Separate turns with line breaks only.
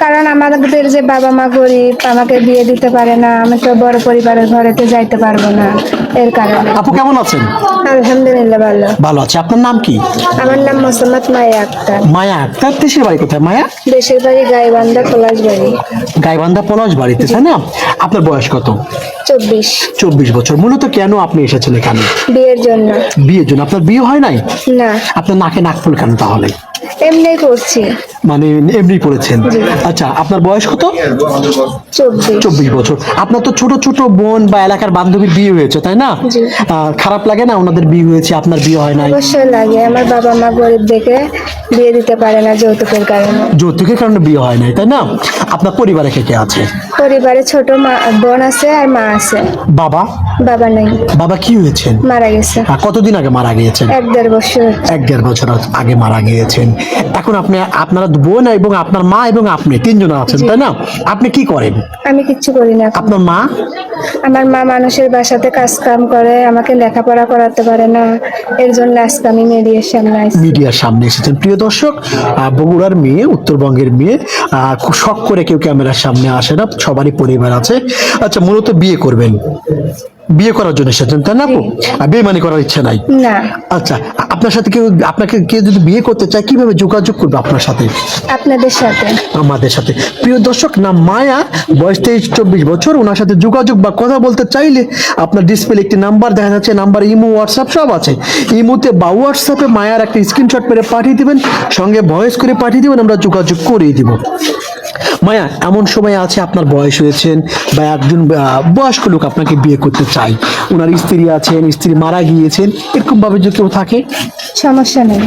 কারণ আমাদের যে বাবা মা গরিব, আমাকে বিয়ে দিতে পারে না, আমি তো বড় পরিবারের ঘরেতে যাইতে পারবো না, এর কারণে।
আপু কেমন আছেন?
আলহামদুলিল্লাহ ভালো।
ভালো আছে। আপনার নাম কি?
আমার নাম মোসাম্মদ মায়া আক্তার।
মায়া আক্তার। দেশের বাড়ি কোথায় মায়া?
দেশের বাড়ি গাইবান্ধা পলাশবাড়ি।
গাইবান্ধা পলাশ বাড়িতে, তাই না? আপনার বয়স কত?
24।
24 বছর। মূলত কেন আপনি এসেছেন এখানে?
বিয়ের জন্য।
বিয়ের জন্য? আপনার বিয়ে হয় নাই?
না,
আপনার নাকে নাক ফুল কেন তাহলে?
এমনি করছি।
মানে এমনি পড়েছেন?
জি।
আচ্ছা, আপনার বয়স কত?
24।
24 বছর। আপনার তো ছোট ছোট বোন বা এলাকার বান্ধবীর বিয়ে হয়েছে, তাই না?
জি।
খারাপ লাগে না ওনাদের বিয়ে হয়েছে, আপনার বিয়ে হয় নাই?
অবশ্যই লাগে, আমার বাবা মা গরিব দেখে বিয়ে দিতে পারে না যৌতুকের কারণে।
যৌতুকের কারণে বিয়ে হয় নাই, তাই না? আপনার পরিবারে কে কে আছে?
পরিবারে ছোট বোন আছে আর মা আছে।
বাবা?
বাবা নেই,
বাবা কি হয়েছেন?
মারা গেছে।
কতদিন আগে মারা গিয়েছেন?
1-1.5 বছর।
1-1.5 বছর আগে মারা গিয়েছেন। এখন আপনারা বোন এবং আপনার মা এবং আপনি 3 জন আছেন, তাই না? আপনি কি করেন?
আমি কিচ্ছু করি না এখন।
আপনার মা?
আমার মা মানুষের বাসাতে কাজ কাম করে, আমাকে লেখাপড়া করাতে পারে না, এর জন্য আজকে আমি মিডিয়ার সামনে আসছি।
মিডিয়ার সামনে এসেছেন। প্রিয় দর্শক, বগুড়ার মেয়ে, উত্তরবঙ্গের মেয়ে, খুব শখ করে কেউ ক্যামেরার সামনে আসে না, সবারই পরিবার আছে। আচ্ছা, মূলত বিয়ে করবেন, বিয়ে করার জন্য এসেছেন, তাই না আপু? বেমানি করার ইচ্ছা নাই?
না,
আচ্ছা, আপনার সাথে আপনাকে কেউ যদি বিয়ে করতে চায় কিভাবে যোগাযোগ করবে আপনার সাথে?
আপনাদের সাথে।
আমাদের সাথে। প্রিয় দর্শক, নাম মায়া, বয়স 23-24 বছর। ওনার সাথে যোগাযোগ বা কথা বলতে চাইলে আপনার ডিসপ্লে একটি নাম্বার দেখা যাচ্ছে, নাম্বার ইমো, হোয়াটসঅ্যাপ সব আছে। ইমোতে বা হোয়াটসঅ্যাপে মায়ার একটা স্ক্রিনশট মেরে পাঠিয়ে দিবেন, সঙ্গে ভয়েস করে পাঠিয়ে দিবেন, আমরা যোগাযোগ করিয়ে দিব। মায়া, এমন সময় আছে আপনার বয়স হয়েছেন বা একজন বয়স্ক লোক আপনাকে বিয়ে করতে চাই, ওনার স্ত্রী আছেন, স্ত্রী মারা গিয়েছেন, এরকম ভাবে যদি কেউ থাকে?
সমস্যা নেই।